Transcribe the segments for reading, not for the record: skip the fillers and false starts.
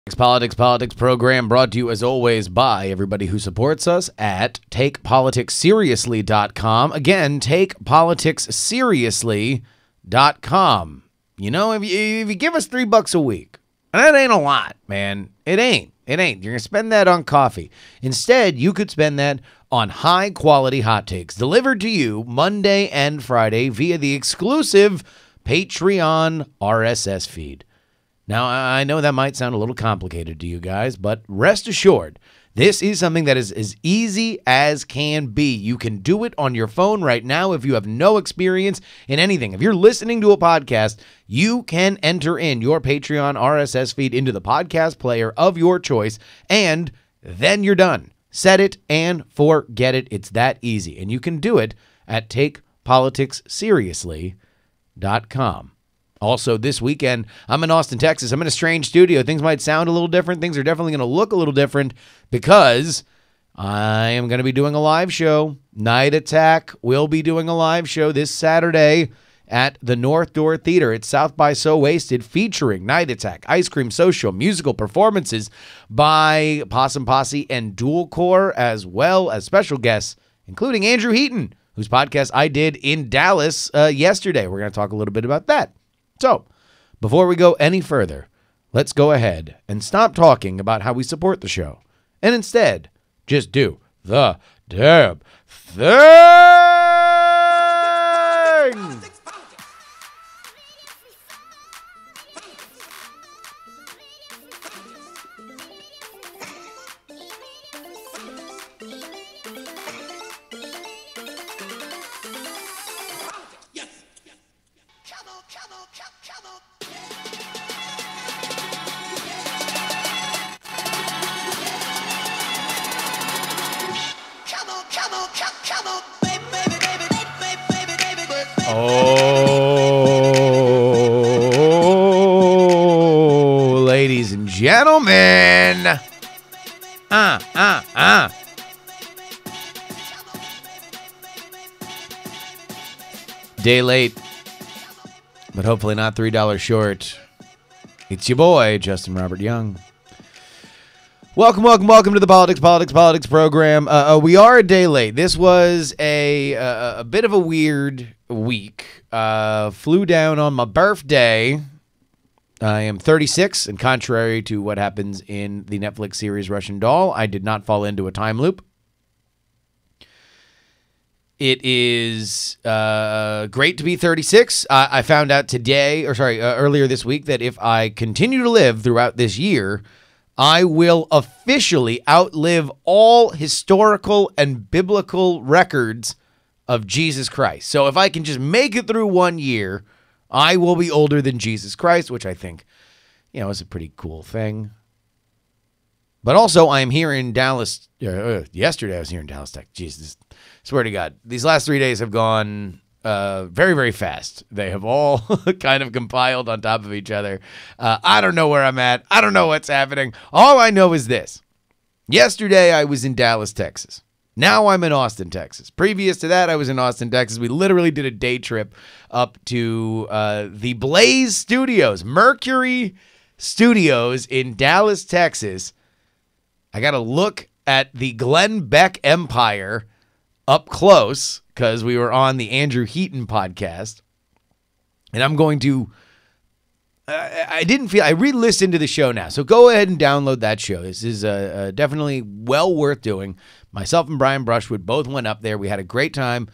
Politicsx program brought to you as always by everybody who supports us at TakePoliticsSeriously.com. Again, TakePoliticsSeriously.com. You know, if you give us $3 a week, and that ain't a lot, man. It ain't. You're going to spend that on coffee. Instead, you could spend that on high-quality hot takes delivered to you Monday and Friday via the exclusive Patreon RSS feed. Now, I know that might sound a little complicated to you guys, but rest assured, this is something that is as easy as can be. You can do it on your phone right now if you have no experience in anything. If you're listening to a podcast, you can enter in your Patreon RSS feed into the podcast player of your choice, and then you're done. Set it and forget it. It's that easy. And you can do it at TakePoliticsSeriously.com. Also, this weekend, I'm in Austin, Texas. I'm in a strange studio. Things might sound a little different. Things are definitely going to look a little different because I am going to be doing a live show. Night Attack will be doing a live show this Saturday at the North Door Theater. It's South by So Wasted, featuring Night Attack, Ice Cream Social, musical performances by Possum Posse and Dual Core, as well as special guests, including Andrew Heaton, whose podcast I did in Dallas yesterday. We're going to talk a little bit about that. So, before we go any further, let's go ahead and stop talking about how we support the show, and instead, just do the damn thing! Oh, ladies and gentlemen. Day late, but hopefully not $3 short. It's your boy, Justin Robert Young. Welcome to the Politicsx program. We are a day late. This was a bit of a weird week. Flew down on my birthday. I am 36, and contrary to what happens in the Netflix series Russian Doll, I did not fall into a time loop. It is great to be 36. I found out earlier this week that if I continue to live throughout this year, I will officially outlive all historical and biblical records of Jesus Christ. So if I can just make it through 1 year, I will be older than Jesus Christ, which I think, is a pretty cool thing. But also, I'm here in Dallas. Yesterday, I was here in Dallas, Texas. Jesus, swear to God, these last 3 days have gone very, very fast. They have all kind of compiled on top of each other. I don't know where I'm at. I don't know what's happening. All I know is this. Yesterday, I was in Dallas, Texas. Now I'm in Austin, Texas. Previous to that, I was in Austin, Texas. We literally did a day trip up to the Blaze Studios, Mercury Studios in Dallas, Texas. I got to look at the Glenn Beck empire up close because we were on the Andrew Heaton podcast. And I'm going to... I re-listened to the show now. So go ahead and download that show. This is definitely well worth doing. Myself and Brian Brushwood both went up there. We had a great time.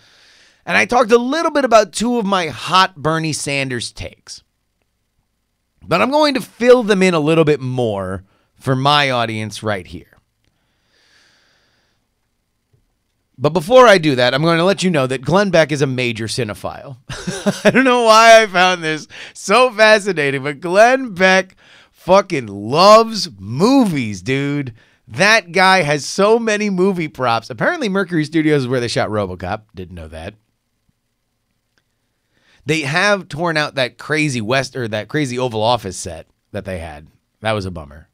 And I talked a little bit about two of my hot Bernie Sanders takes. But I'm going to fill them in a little bit more for my audience right here. But before I do that, I'm going to let you know that Glenn Beck is a major cinephile. I don't know why I found this so fascinating, but Glenn Beck fucking loves movies, dude. That guy has so many movie props. Apparently Mercury Studios is where they shot RoboCop. Didn't know that. They have torn out that crazy Oval Office set that they had. That was a bummer.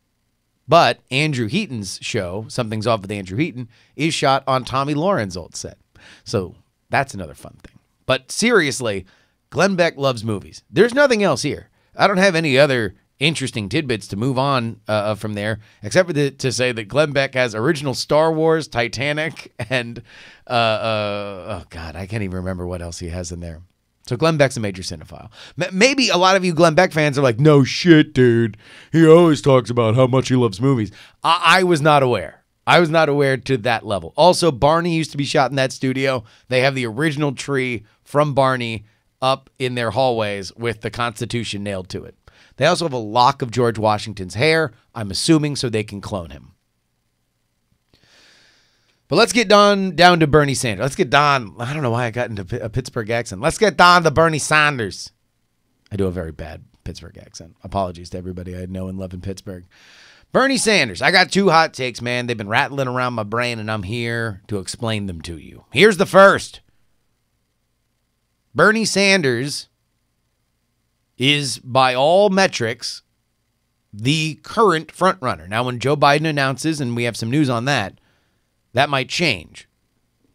But Andrew Heaton's show, Something's Off with Andrew Heaton, is shot on Tommy Lauren's old set. So that's another fun thing. But seriously, Glenn Beck loves movies. There's nothing else here. I don't have any other interesting tidbits to move on from there, except for to say that Glenn Beck has original Star Wars, Titanic, and oh God, I can't even remember what else he has in there. So Glenn Beck's a major cinephile. Maybe a lot of you Glenn Beck fans are like, no shit, dude. He always talks about how much he loves movies. I was not aware. I was not aware to that level. Also, Barney used to be shot in that studio. They have the original tree from Barney up in their hallways with the Constitution nailed to it. They also have a lock of George Washington's hair, I'm assuming, so they can clone him. But let's get down to Bernie Sanders. Let's get down. I don't know why I got into a Pittsburgh accent. Let's get down to Bernie Sanders. I do a very bad Pittsburgh accent. Apologies to everybody I know and love in Pittsburgh. Bernie Sanders. I got 2 hot takes, man. They've been rattling around my brain, and I'm here to explain them to you. Here's the first. Bernie Sanders is, by all metrics, the current frontrunner. Now, when Joe Biden announces, and we have some news on that, that might change.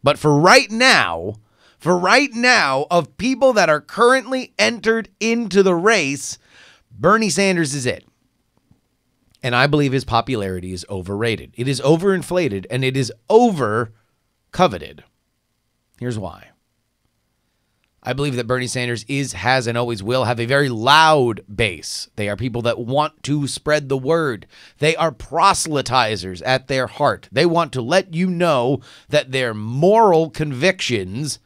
But for right now, of people that are currently entered into the race, Bernie Sanders is it. And I believe his popularity is overrated. It is overinflated, and it is over-coveted. Here's why. I believe that Bernie Sanders has, and always will have a very loud base. They are people that want to spread the word. They are proselytizers at their heart. They want to let you know that their moral convictions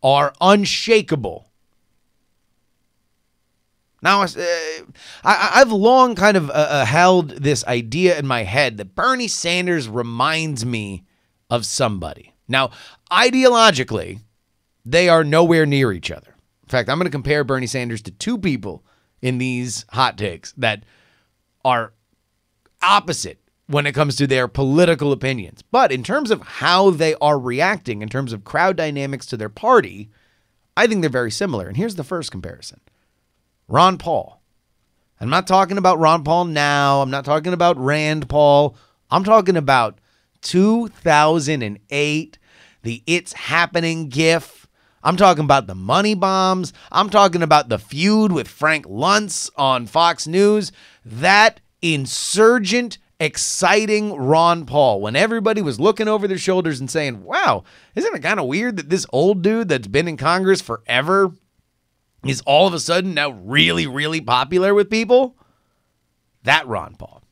are unshakable. Now, I've long kind of held this idea in my head that Bernie Sanders reminds me of somebody. Now, ideologically, they are nowhere near each other. In fact, I'm going to compare Bernie Sanders to 2 people in these hot takes that are opposite when it comes to their political opinions. But in terms of how they are reacting, in terms of crowd dynamics to their party, I think they're very similar. And here's the first comparison. Ron Paul. I'm not talking about Ron Paul now. I'm not talking about Rand Paul. I'm talking about 2008, the It's Happening gif. I'm talking about the money bombs. I'm talking about the feud with Frank Luntz on Fox News. That insurgent, exciting Ron Paul, when everybody was looking over their shoulders and saying, wow, isn't it kind of weird that this old dude that's been in Congress forever is all of a sudden now really, really popular with people? That Ron Paul.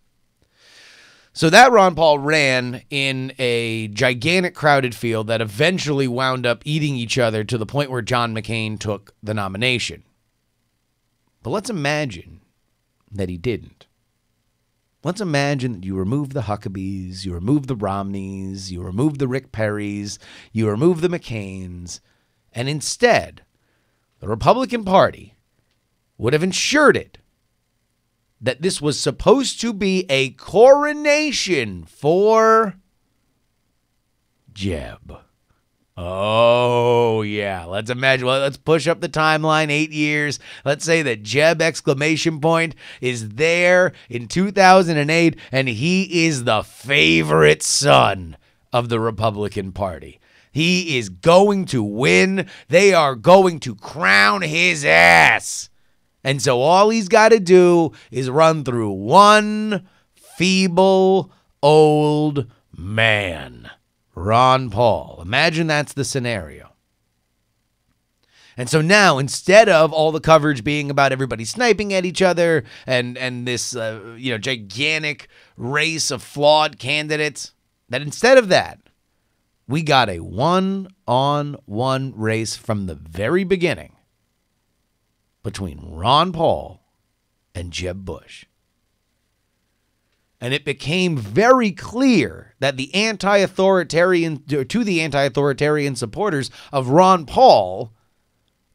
So that Ron Paul ran in a gigantic crowded field that eventually wound up eating each other to the point where John McCain took the nomination. But let's imagine that he didn't. Let's imagine that you remove the Huckabees, you remove the Romneys, you remove the Rick Perrys, you remove the McCains, and instead, the Republican Party would have ensured it that this was supposed to be a coronation for Jeb. Oh, yeah. Let's imagine. Well, let's push up the timeline 8 years. Let's say that Jeb exclamation point is there in 2008, and he is the favorite son of the Republican Party. He is going to win. They are going to crown his ass. And so all he's got to do is run through one feeble old man, Ron Paul. Imagine that's the scenario. And so now, instead of all the coverage being about everybody sniping at each other and this gigantic race of flawed candidates, that instead of that, we got a one-on-one race from the very beginning between Ron Paul and Jeb Bush. And it became very clear that the anti-authoritarian supporters of Ron Paul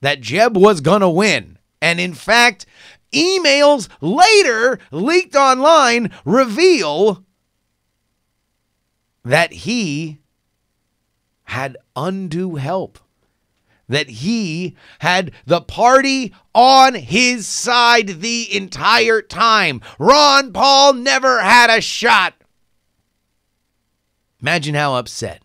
that Jeb was going to win. And in fact, emails later leaked online reveal that he had undue help. That he had the party on his side the entire time. Ron Paul never had a shot. Imagine how upset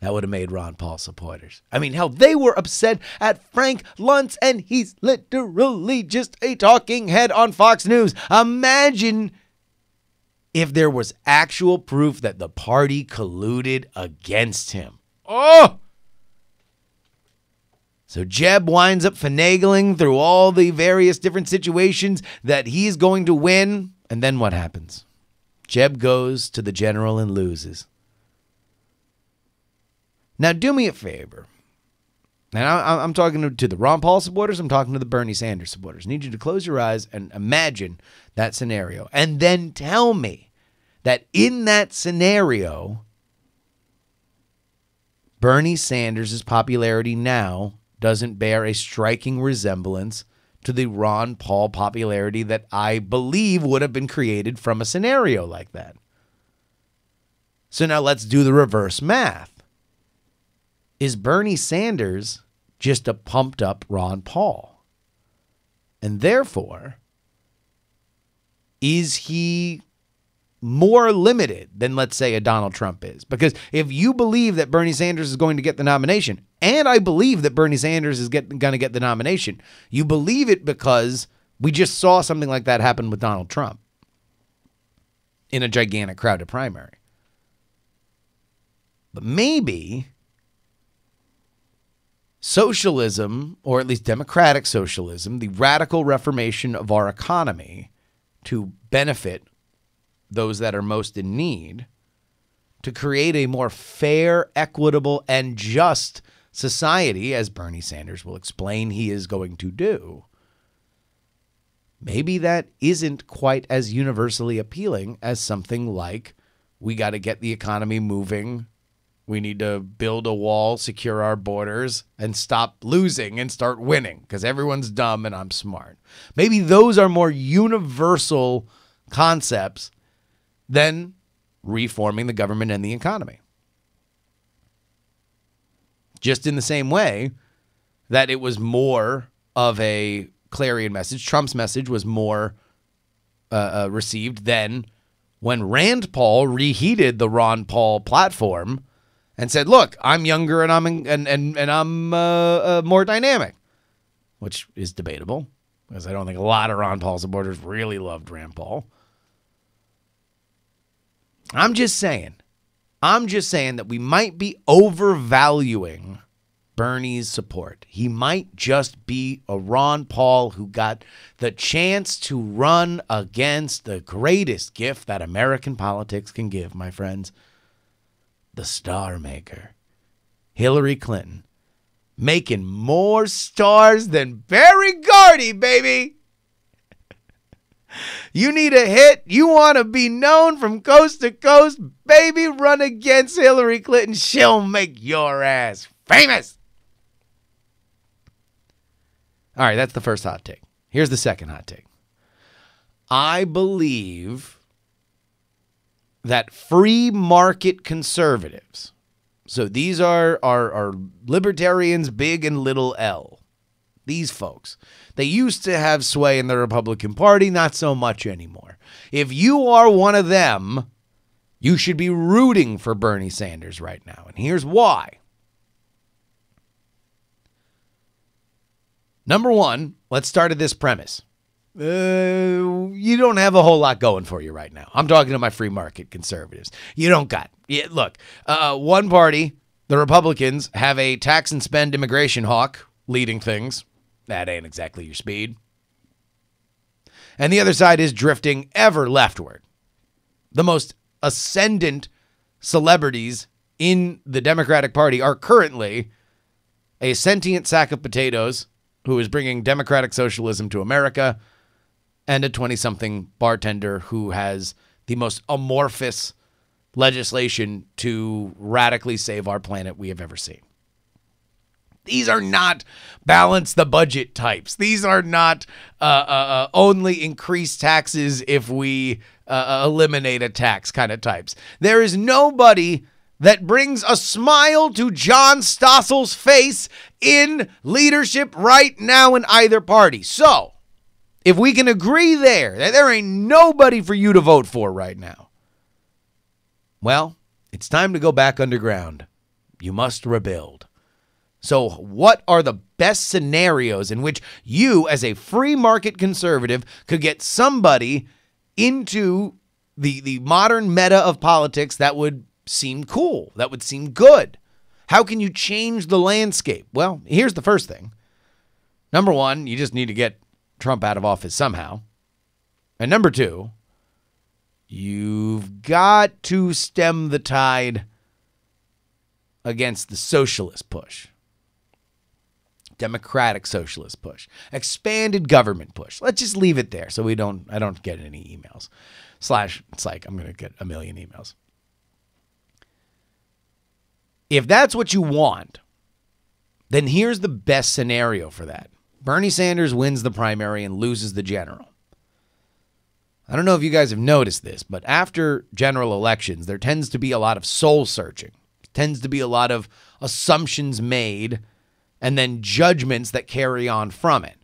that would have made Ron Paul supporters. I mean, hell, they were upset at Frank Luntz, and he's literally just a talking head on Fox News. Imagine if there was actual proof that the party colluded against him. Oh! So Jeb winds up finagling through all the various different situations that he's going to win. And then what happens? Jeb goes to the general and loses. Now, do me a favor. And I'm talking to the Ron Paul supporters. I'm talking to the Bernie Sanders supporters. I need you to close your eyes and imagine that scenario. And then tell me that in that scenario, Bernie Sanders' popularity now doesn't bear a striking resemblance to the Ron Paul popularity that I believe would have been created from a scenario like that. So now let's do the reverse math. Is Bernie Sanders just a pumped up Ron Paul? And therefore, is he more limited than, let's say, a Donald Trump is? Because if you believe that Bernie Sanders is going to get the nomination, and I believe that Bernie Sanders is going to get the nomination, you believe it because we just saw something like that happen with Donald Trump in a gigantic crowded primary. But maybe socialism, or at least democratic socialism, the radical reformation of our economy to benefit those that are most in need, to create a more fair, equitable, and just society, as Bernie Sanders will explain he is going to do, maybe that isn't quite as universally appealing as something like, we got to get the economy moving, we need to build a wall, secure our borders, and stop losing and start winning because everyone's dumb and I'm smart. Maybe those are more universal concepts than reforming the government and the economy. Just in the same way that it was more of a clarion message, Trump's message was more received than when Rand Paul reheated the Ron Paul platform and said, "Look, I'm younger and I'm more dynamic," which is debatable because I don't think a lot of Ron Paul supporters really loved Rand Paul. I'm just saying that we might be overvaluing Bernie's support. He might just be a Ron Paul who got the chance to run against the greatest gift that American politics can give, my friends. The star maker, Hillary Clinton, making more stars than Barry Gordy, baby. You need a hit. You want to be known from coast to coast, baby. Run against Hillary Clinton. She'll make your ass famous. All right, that's the first hot take. Here's the second hot take. I believe that free market conservatives, so these are libertarians, big and little L, these folks, they used to have sway in the Republican Party, not so much anymore. If you are one of them, you should be rooting for Bernie Sanders right now. And here's why. Number one, let's start at this premise. You don't have a whole lot going for you right now. I'm talking to my free market conservatives. You don't got. Look, one party, the Republicans, have a tax and spend immigration hawk leading things. That ain't exactly your speed. And the other side is drifting ever leftward. The most ascendant celebrities in the Democratic Party are currently a sentient sack of potatoes who is bringing democratic socialism to America, and a 20-something bartender who has the most amorphous legislation to radically save our planet we have ever seen. These are not balance the budget types. These are not only increase taxes if we eliminate a tax kind of types. There is nobody that brings a smile to John Stossel's face in leadership right now in either party. So, if we can agree there that there ain't nobody for you to vote for right now, well, it's time to go back underground. you must rebuild. So what are the best scenarios in which you, as a free market conservative, could get somebody into the modern meta of politics that would seem cool, that would seem good? How can you change the landscape? Well, here's the first thing. Number one, you just need to get Trump out of office somehow. And number two, you've got to stem the tide against the socialist push. Democratic socialist push. Expanded government push. Let's just leave it there so I don't get any emails. It's like I'm going to get a million emails. If that's what you want, then here's the best scenario for that. Bernie Sanders wins the primary and loses the general. I don't know if you guys have noticed this, but after general elections, there tends to be a lot of soul searching. Tends to be a lot of assumptions made and then judgments that carry on from it.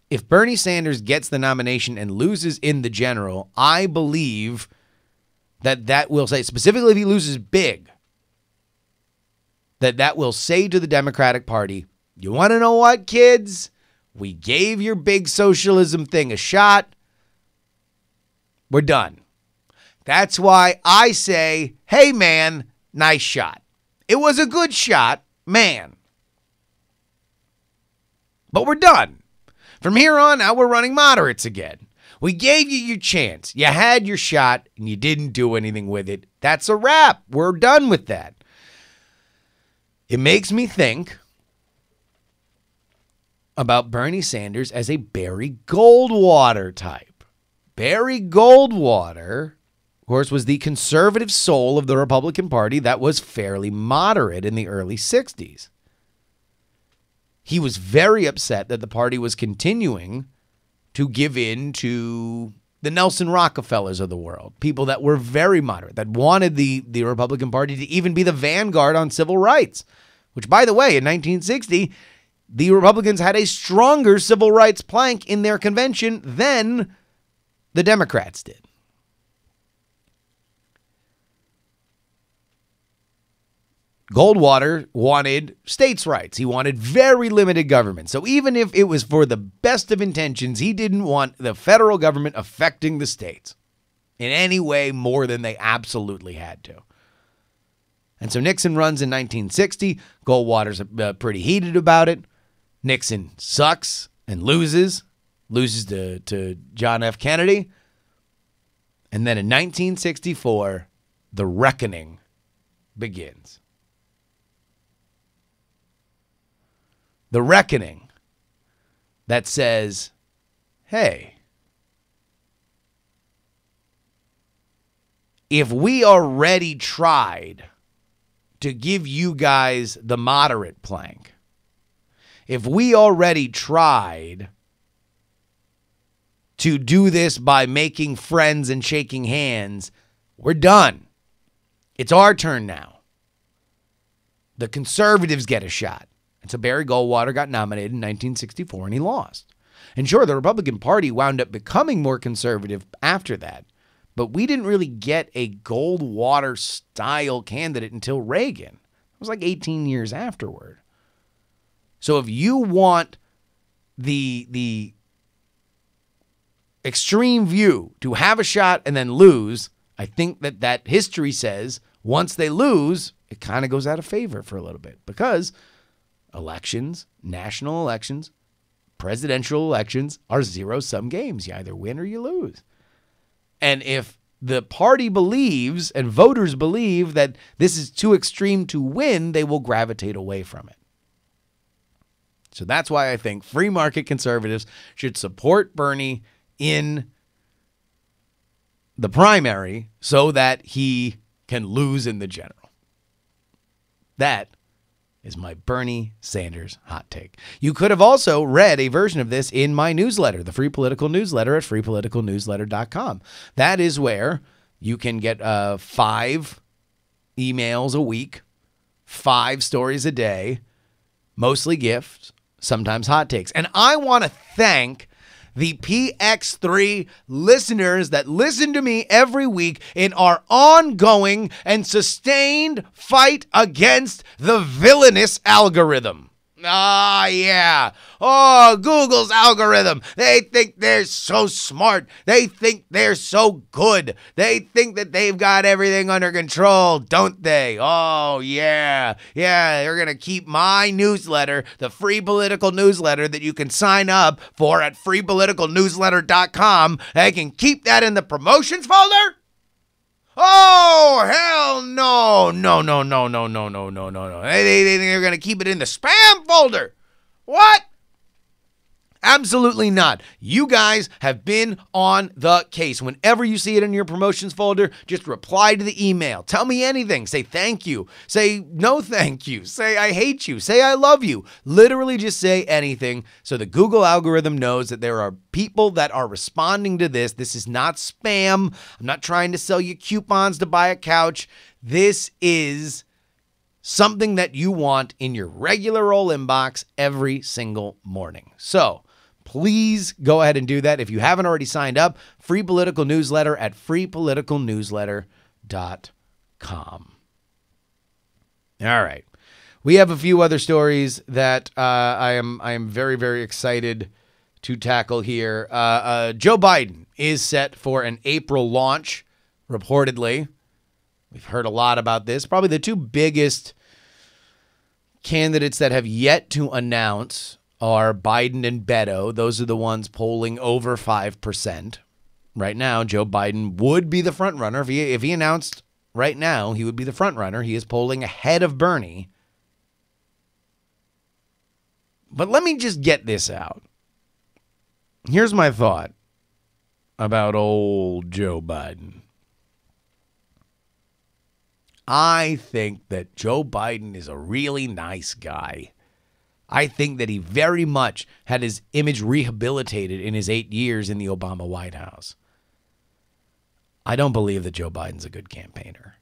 If Bernie Sanders gets the nomination and loses in the general, I believe that will say, specifically if he loses big, that will say to the Democratic Party, you want to know what, kids? We gave your big socialism thing a shot. We're done. That's why I say, hey, man, nice shot. It was a good shot, man. But we're done. From here on out, we're running moderates again. We gave you your chance. You had your shot, and you didn't do anything with it. That's a wrap. We're done with that. It makes me think about Bernie Sanders as a Barry Goldwater type. Barry Goldwater, of course, was the conservative soul of the Republican Party that was fairly moderate in the early 60s. He was very upset that the party was continuing to give in to the Nelson Rockefellers of the world, people that were very moderate, that wanted the Republican Party to even be the vanguard on civil rights, which, by the way, in 1960, the Republicans had a stronger civil rights plank in their convention than the Democrats did. Goldwater wanted states' rights. He wanted very limited government. So even if it was for the best of intentions, he didn't want the federal government affecting the states in any way more than they absolutely had to. And so Nixon runs in 1960. Goldwater's pretty heated about it. Nixon sucks and loses to John F. Kennedy. And then in 1964, the reckoning begins. The reckoning that says, hey, if we already tried to give you guys the moderate plank, if we already tried to do this by making friends and shaking hands, we're done. It's our turn now. The conservatives get a shot. And so Barry Goldwater got nominated in 1964 and he lost. And sure, the Republican Party wound up becoming more conservative after that. But we didn't really get a Goldwater-style candidate until Reagan. It was like 18 years afterward. So if you want the extreme view to have a shot and then lose, I think that history says once they lose, it kind of goes out of favor for a little bit. Because elections, national elections, presidential elections are zero-sum games. You either win or you lose. And if the party believes and voters believe that this is too extreme to win, they will gravitate away from it. So that's why I think free market conservatives should support Bernie in the primary so that he can lose in the general. That is my Bernie Sanders hot take. You could have also read a version of this in my newsletter, the Free Political Newsletter at freepoliticalnewsletter.com. That is where you can get 5 emails a week, 5 stories a day, mostly gifts, sometimes hot takes. And I want to thank the PX3 listeners that listen to me every week in our ongoing and sustained fight against the villainous algorithm. Ah, yeah. Oh, Google's algorithm. They think they're so smart. They think they're so good. They think that they've got everything under control, don't they? Oh, yeah. Yeah, they're going to keep my newsletter, the free political newsletter that you can sign up for at freepoliticalnewsletter.com. They can keep that in the promotions folder? Oh, hell no. No. They think they're going to keep it in the spam folder. What? Absolutely not. You guys have been on the case. Whenever you see it in your promotions folder, just reply to the email. Tell me anything. Say thank you. Say no thank you. Say I hate you. Say I love you. Literally just say anything so the Google algorithm knows that there are people that are responding to this. This is not spam. I'm not trying to sell you coupons to buy a couch. This is something that you want in your regular old inbox every single morning. So please go ahead and do that. If you haven't already signed up, free political newsletter at freepoliticalnewsletter.com. All right. We have a few other stories that I am very, very excited to tackle here. Joe Biden is set for an April launch, reportedly. We've heard a lot about this. Probably the two biggest candidates that have yet to announce are Biden and Beto. Those are the ones polling over 5%. Right now, Joe Biden would be the front runner. If he announced right now, he would be the front runner. He is polling ahead of Bernie. But let me just get this out. Here's my thought about old Joe Biden. I think that Joe Biden is a really nice guy. I think that he very much had his image rehabilitated in his 8 years in the Obama White House. I don't believe that Joe Biden's a good campaigner.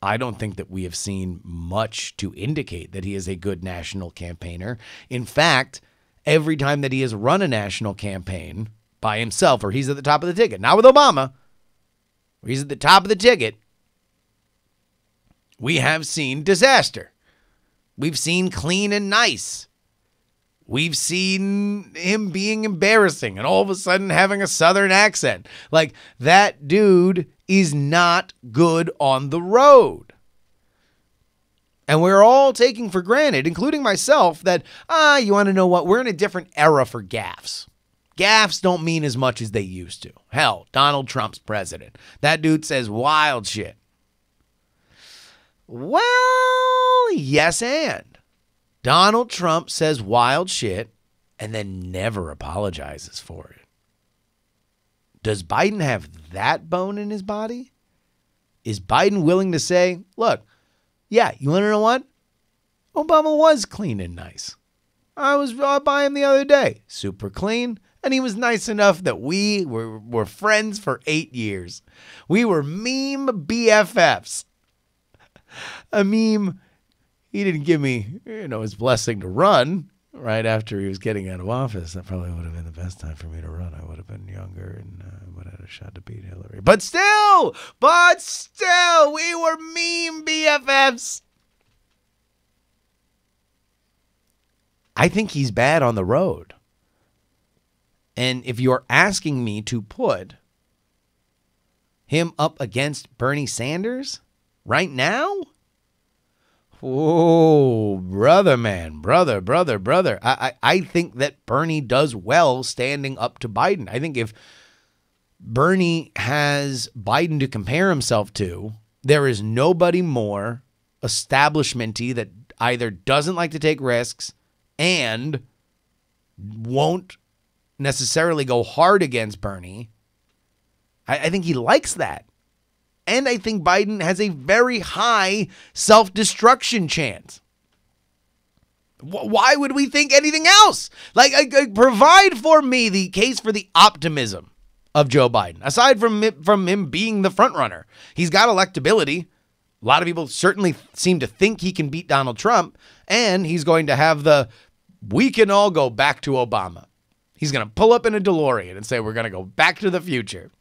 I don't think that we have seen much to indicate that he is a good national campaigner. In fact, every time that he has run a national campaign by himself, or he's at the top of the ticket, not with Obama, where he's at the top of the ticket, we have seen disaster. We've seen clean and nice. We've seen him being embarrassing and all of a sudden having a Southern accent. Like, that dude is not good on the road. And we're all taking for granted, including myself, that, you want to know what? We're in a different era for gaffes. Gaffes don't mean as much as they used to. Hell, Donald Trump's president. That dude says wild shit. Well, yes and. Donald Trump says wild shit and then never apologizes for it. Does Biden have that bone in his body? Is Biden willing to say, look, yeah, you want to know what? Obama was clean and nice. I was by him the other day. Super clean. And he was nice enough that we were friends for 8 years. We were meme BFFs. A meme. He didn't give me, his blessing to run right after he was getting out of office. That probably would have been the best time for me to run. I would have been younger and would have had a shot to beat Hillary. But still, we were meme BFFs. I think he's bad on the road. And if you're asking me to put him up against Bernie Sanders right now, oh, brother, man, brother. I think that Bernie does well standing up to Biden. I think if Bernie has Biden to compare himself to, there is nobody more establishment-y that either doesn't like to take risks and won't necessarily go hard against Bernie. I think he likes that. And I think Biden has a very high self-destruction chance. Why would we think anything else? Provide for me the case for the optimism of Joe Biden. Aside from him being the front runner, he's got electability. A lot of people certainly seem to think he can beat Donald Trump, and he's going to have we can all go back to Obama. He's going to pull up in a DeLorean and say, we're going to go back to the future.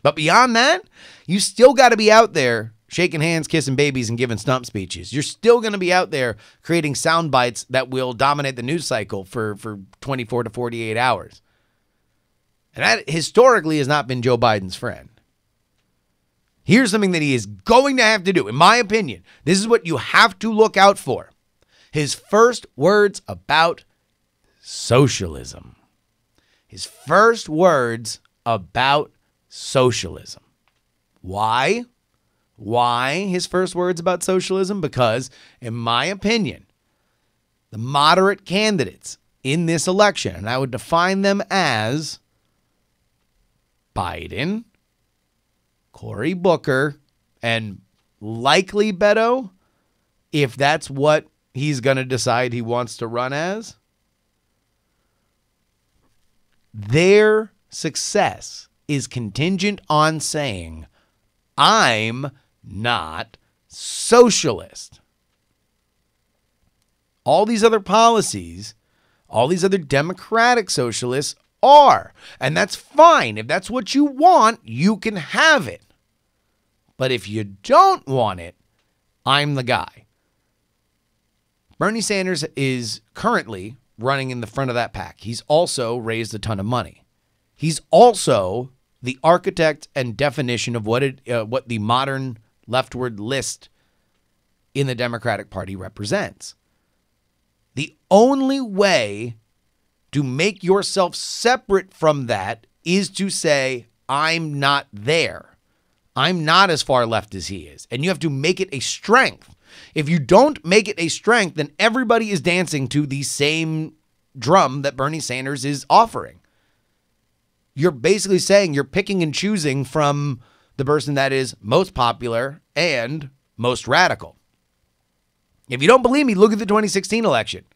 But beyond that, you still got to be out there shaking hands, kissing babies, and giving stump speeches. You're still going to be out there creating sound bites that will dominate the news cycle for 24 to 48 hours. And that historically has not been Joe Biden's friend. Here's something that he is going to have to do. In my opinion, this is what you have to look out for. His first words about socialism. His first words about socialism. Why? Why his first words about socialism? Because, in my opinion, the moderate candidates in this election, and I would define them as Biden, Cory Booker, and likely Beto, if that's what he's going to decide he wants to run as, their success is contingent on saying, I'm not socialist. All these other policies, all these other democratic socialists are. And that's fine. If that's what you want, you can have it. But if you don't want it, I'm the guy. Bernie Sanders is currently running in the front of that pack. He's also raised a ton of money. He's also the architect and definition of what the modern leftward list in the Democratic Party represents. The only way to make yourself separate from that is to say, I'm not there. I'm not as far left as he is. And you have to make it a strength. If you don't make it a strength, then everybody is dancing to the same drum that Bernie Sanders is offering. You're basically saying you're picking and choosing from the person that is most popular and most radical. If you don't believe me, look at the 2016 election.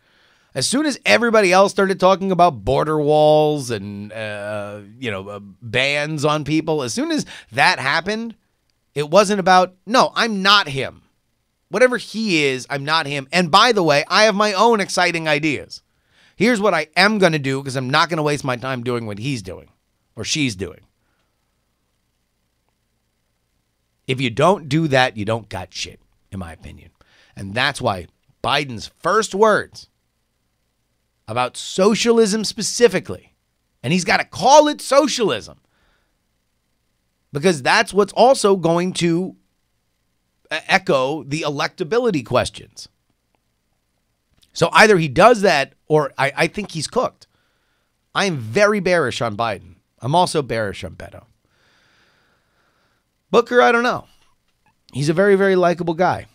As soon as everybody else started talking about border walls and, bans on people, as soon as that happened, it wasn't about, no, I'm not him. Whatever he is, I'm not him. And by the way, I have my own exciting ideas. Here's what I am going to do because I'm not going to waste my time doing what he's doing or she's doing. If you don't do that, you don't got shit, in my opinion. And that's why Biden's first words about socialism specifically, and he's got to call it socialism, because that's what's also going to echo the electability questions. So either he does that or I think he's cooked. I am very bearish on Biden. I'm also bearish on Beto. Booker, I don't know. He's a very, very likable guy.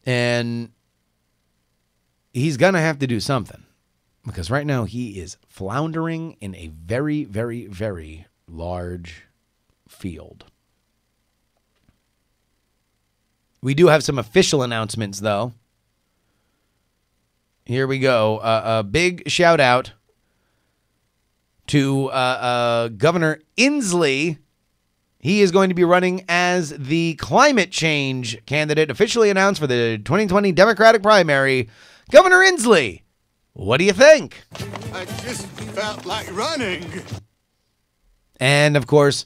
And he's going to have to do something. Because right now he is floundering in a very, very, very large field. We do have some official announcements, though. Here we go. A big shout out to Governor Inslee. He is going to be running as the climate change candidate officially announced for the 2020 Democratic primary. Governor Inslee, what do you think? I just felt like running. And, of course,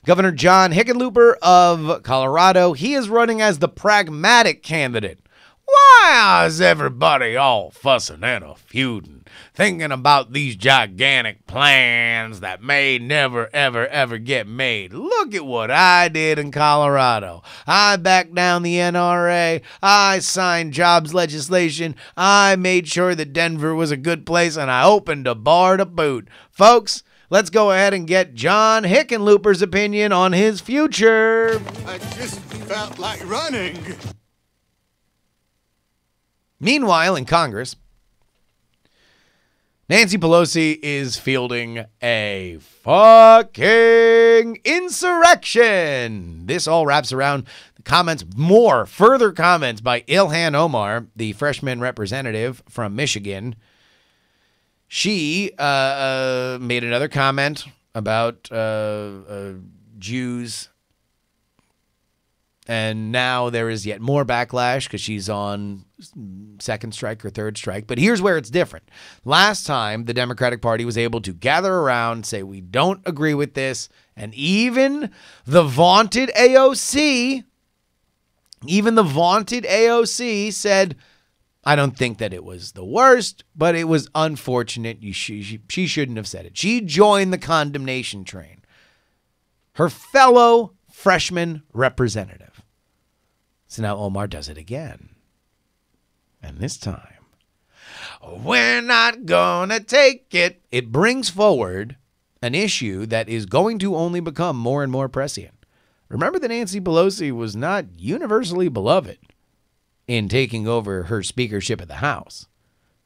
Governor John Hickenlooper of Colorado, he is running as the pragmatic candidate. Why is everybody all fussing and a feuding, thinking about these gigantic plans that may never, ever, ever get made? Look at what I did in Colorado. I backed down the NRA. I signed jobs legislation. I made sure that Denver was a good place, and I opened a bar to boot. Folks, let's go ahead and get John Hickenlooper's opinion on his future. I just felt like running. Meanwhile, in Congress, Nancy Pelosi is fielding a fucking insurrection. This all wraps around the comments, further comments by Ilhan Omar, the freshman representative from Michigan. She made another comment about Jews And now there is yet more backlash because she's on second strike or third strike. But here's where it's different. Last time, the Democratic Party was able to gather around, say, we don't agree with this. And even the vaunted AOC said, I don't think that it was the worst, but it was unfortunate. She shouldn't have said it. She joined the condemnation train. Her fellow freshman representative. So now Omar does it again. And this time, we're not gonna take it. It brings forward an issue that is going to only become more and more prescient. Remember that Nancy Pelosi was not universally beloved in taking over her speakership of the House.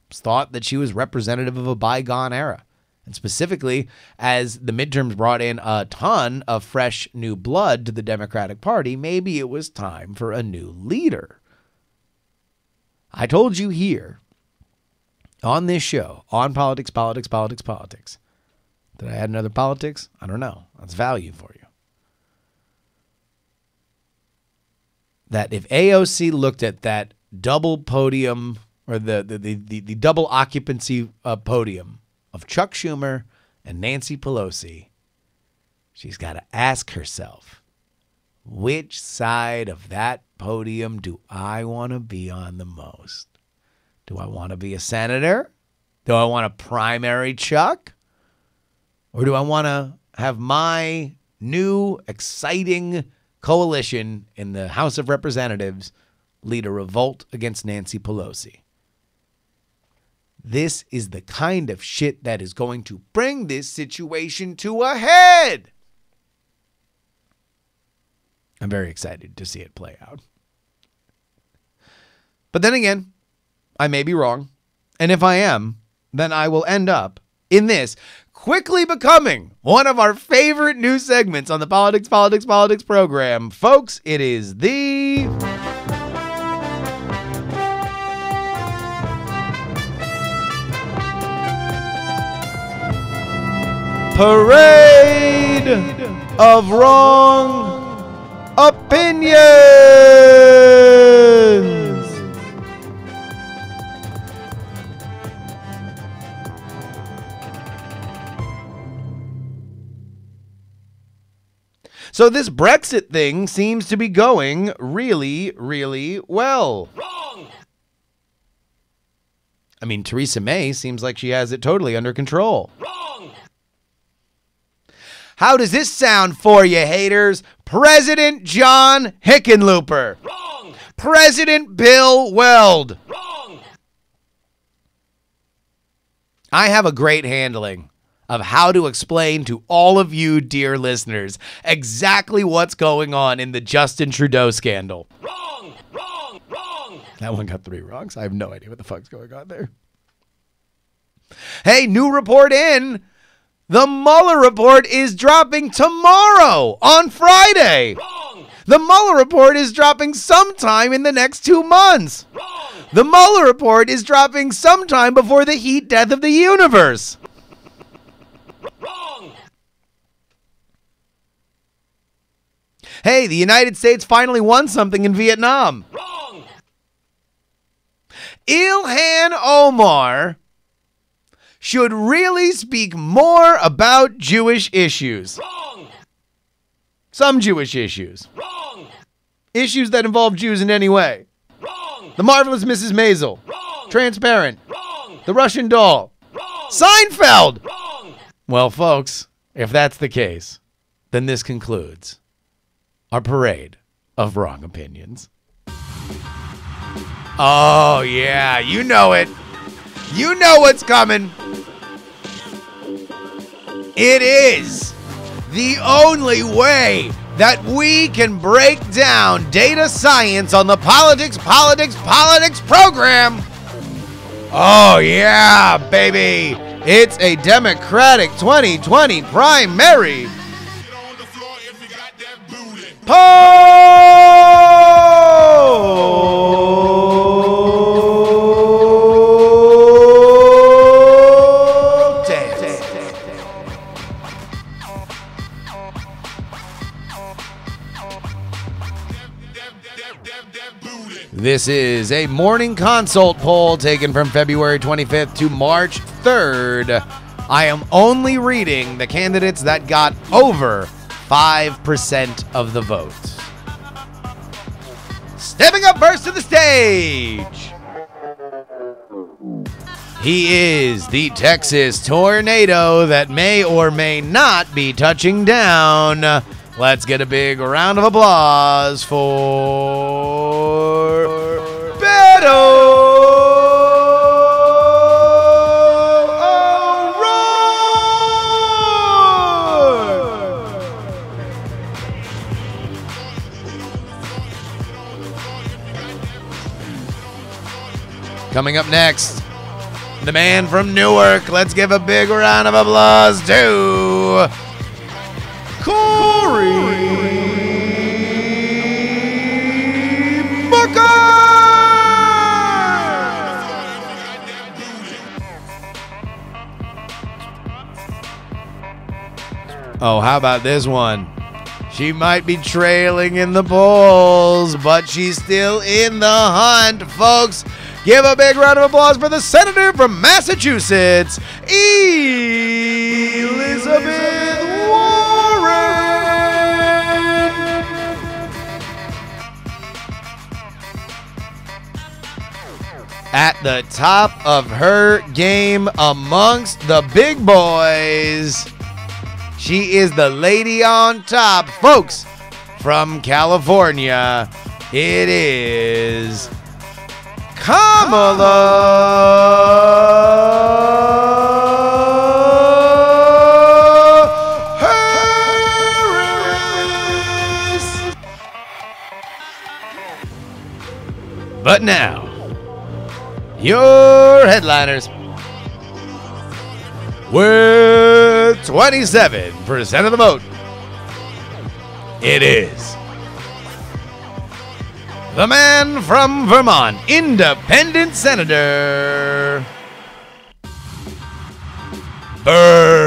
It was thought that she was representative of a bygone era. And specifically, as the midterms brought in a ton of fresh new blood to the Democratic Party, maybe it was time for a new leader. I told you here on this show, on Politics, did I add another politics? I don't know. That's value for you. That if AOC looked at that double podium or the double occupancy podium of Chuck Schumer and Nancy Pelosi, she's got to ask herself, which side of that podium do I want to be on the most? Do I want to be a senator? Do I want to primary Chuck? Or do I want to have my new exciting coalition in the House of Representatives lead a revolt against Nancy Pelosi? This is the kind of shit that is going to bring this situation to a head. I'm very excited to see it play out. But then again, I may be wrong. And if I am, then I will end up in this quickly becoming one of our favorite new segments on the Politics program. Folks, it is the Parade of Wrong Opinions. So this Brexit thing seems to be going really, really well. Wrong! I mean, Theresa May seems like she has it totally under control. Wrong! How does this sound for you, haters? President John Hickenlooper. Wrong! President Bill Weld. Wrong! I have a great handling of how to explain to all of you, dear listeners, exactly what's going on in the Justin Trudeau scandal. Wrong! Wrong! Wrong! That one got 3 wrongs. I have no idea what the fuck's going on there. Hey, new report in. The Mueller report is dropping tomorrow on Friday. Wrong! The Mueller report is dropping sometime in the next 2 months. Wrong! The Mueller report is dropping sometime before the heat death of the universe. Wrong! Hey, the United States finally won something in Vietnam. Wrong! Ilhan Omar should really speak more about Jewish issues. Wrong! Some Jewish issues. Wrong! Issues that involve Jews in any way. Wrong! The Marvelous Mrs. Maisel. Wrong! Transparent. Wrong! The Russian Doll. Wrong! Seinfeld. Wrong! Well, folks, if that's the case, then this concludes our parade of wrong opinions. Oh, yeah, you know it. You know what's coming. It is the only way that we can break down data science on the Politics program. Oh, yeah, baby. It's a Democratic 2020 primary. Get on the floor if you got that booty. This is a morning consult poll taken from February 25th to March 3rd. I am only reading the candidates that got over 5% of the vote. Stepping up first to the stage, he is the Texas tornado that may or may not be touching down. Let's get a big round of applause for Beto O'Rourke. Coming up next, the man from Newark. Let's give a big round of applause to Corey Booker! Oh, how about this one? She might be trailing in the polls, but she's still in the hunt, folks. Give a big round of applause for the senator from Massachusetts, Elizabeth Warren. At the top of her game amongst the big boys, she is the lady on top, folks. From California, it is Kamala Harris. But now, your headliners. With 27% of the vote, it is the man from Vermont, Independent Senator Bernie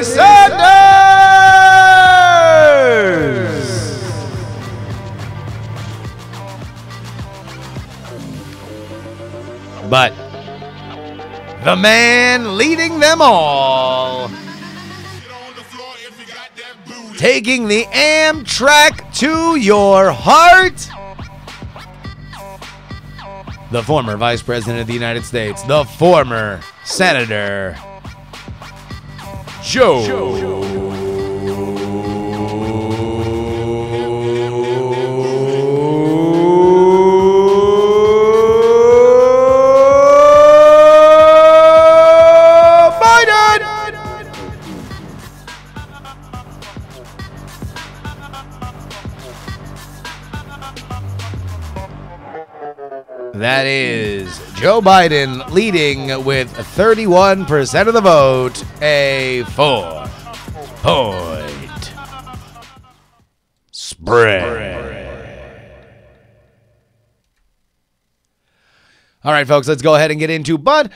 Sanders. But the man leading them all, taking the Amtrak to your heart, the former Vice President of the United States, the former Senator Joe That is Joe Biden leading with 31% of the vote, a 4-point spread. All right, folks, let's go ahead and get into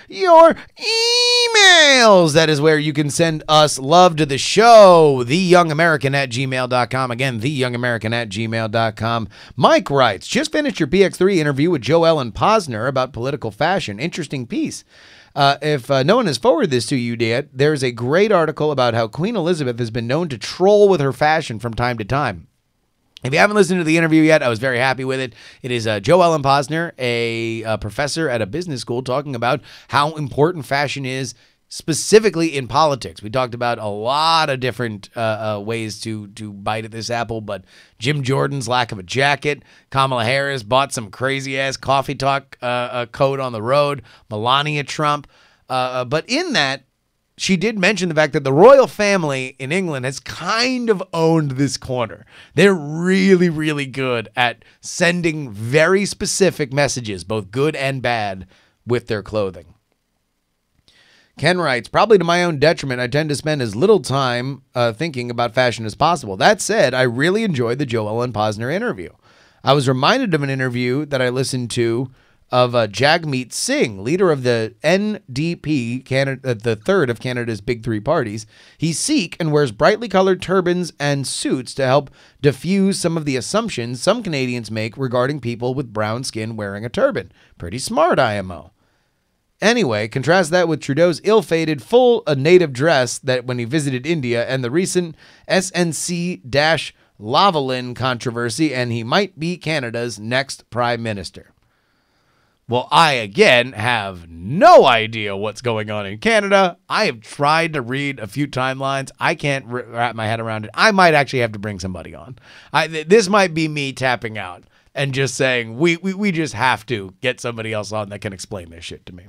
your emails. That is where you can send us love to the show, theyoungamerican@gmail.com. Again, theyoungamerican@gmail.com. Mike writes, just finished your PX3 interview with Joe Ellen Posner about political fashion. Interesting piece. If no one has forwarded this to you yet, there's a great article about how Queen Elizabeth has been known to troll with her fashion from time to time. If you haven't listened to the interview yet, I was very happy with it. It is Joe Ellen Posner, a professor at a business school, talking about how important fashion is, specifically in politics. We talked about a lot of different ways to bite at this apple, but Jim Jordan's lack of a jacket, Kamala Harris bought some crazy-ass coffee talk coat on the road, Melania Trump. But in that, she did mention the fact that the royal family in England has kind of owned this corner. They're really, really good at sending very specific messages, both good and bad, with their clothing. Ken writes, probably to my own detriment, I tend to spend as little time thinking about fashion as possible. That said, I really enjoyed the Joe Ellen Posner interview. I was reminded of an interview that I listened to of Jagmeet Singh, leader of the NDP, Canada, the third of Canada's big three parties. He's Sikh and wears brightly colored turbans and suits to help diffuse some of the assumptions some Canadians make regarding people with brown skin wearing a turban. Pretty smart, IMO. Anyway, contrast that with Trudeau's ill-fated full native dress that when he visited India and the recent SNC-Lavalin controversy, and he might be Canada's next prime minister. Well, I, again, have no idea what's going on in Canada. I have tried to read a few timelines. I can't wrap my head around it. I might actually have to bring somebody on. This might be me tapping out and just saying, we just have to get somebody else on that can explain this shit to me.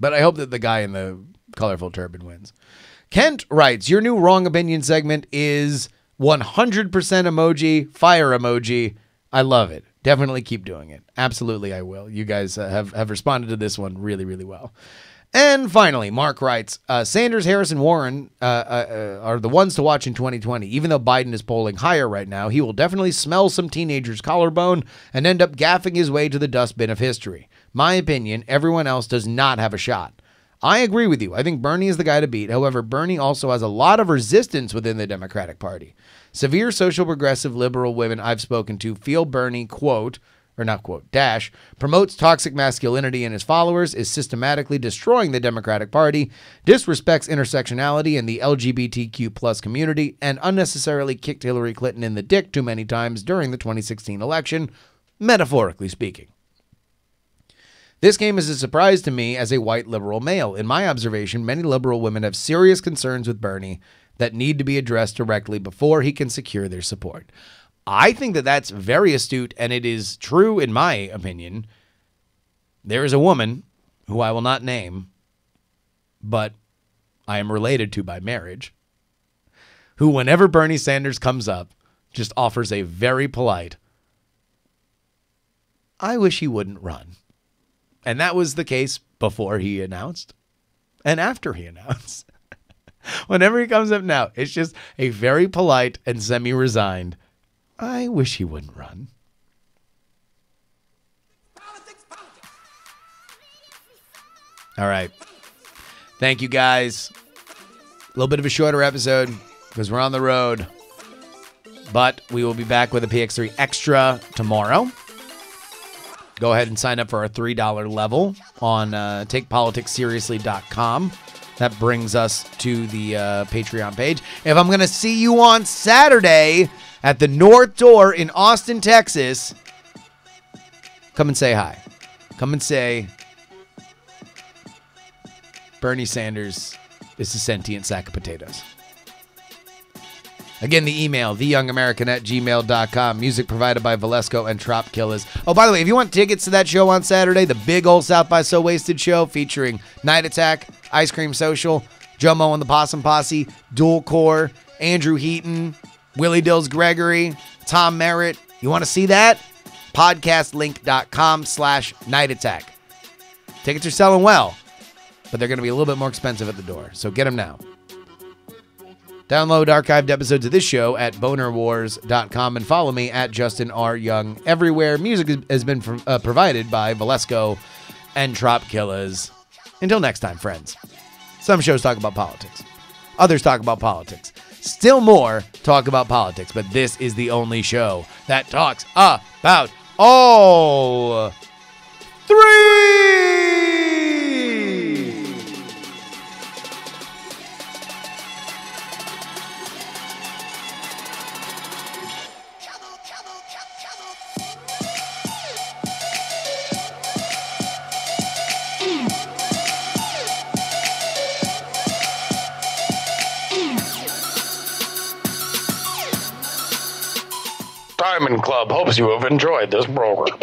But I hope that the guy in the colorful turban wins. Kent writes, your new wrong opinion segment is 100% emoji, fire emoji. I love it. Definitely keep doing it. Absolutely, I will. You guys have responded to this one really, really well. And finally, Mark writes, Sanders, Harris, and Warren are the ones to watch in 2020. Even though Biden is polling higher right now, he will definitely smell some teenager's collarbone and end up gaffing his way to the dustbin of history. My opinion, everyone else does not have a shot. I agree with you. I think Bernie is the guy to beat. However, Bernie also has a lot of resistance within the Democratic Party. Severe social progressive liberal women I've spoken to feel Bernie, quote, or not quote, dash, promotes toxic masculinity in his followers, is systematically destroying the Democratic Party, disrespects intersectionality and the LGBTQ plus community, and unnecessarily kicked Hillary Clinton in the dick too many times during the 2016 election, metaphorically speaking. This came as a surprise to me as a white liberal male. In my observation, many liberal women have serious concerns with Bernie that need to be addressed directly before he can secure their support. I think that that's very astute, and it is true in my opinion. There is a woman who I will not name, but I am related to by marriage, who whenever Bernie Sanders comes up, just offers a very polite, I wish he wouldn't run. And that was the case before he announced and after he announced. Whenever he comes up now, it's just a very polite and semi-resigned, I wish he wouldn't run. All right. Thank you, guys. A little bit of a shorter episode because we're on the road. But we will be back with a PX3 Extra tomorrow. Go ahead and sign up for our $3 level on takepoliticsseriously.com. That brings us to the Patreon page. If I'm going to see you on Saturday at the North Door in Austin, Texas, come and say hi. Come and say Bernie Sanders is a sentient sack of potatoes. Again, the email, theyoungamerican@gmail.com. Music provided by Valesco and Trop Killers. Oh, by the way, if you want tickets to that show on Saturday, the big old South by So Wasted show featuring Night Attack, Ice Cream Social, Jomo and the Possum Posse, Dual Core, Andrew Heaton, Willie Dills Gregory, Tom Merritt. You want to see that? Podcastlink.com/Night Attack. Tickets are selling well, but they're going to be a little bit more expensive at the door, so get them now. Download archived episodes of this show at bonerwars.com and follow me at Justin R. Young everywhere. Music has been provided by Valesco and Trop Killers. Until next time, friends. Some shows talk about politics. Others talk about politics. Still more talk about politics, but this is the only show that talks about all three. Diamond Club hopes you have enjoyed this program.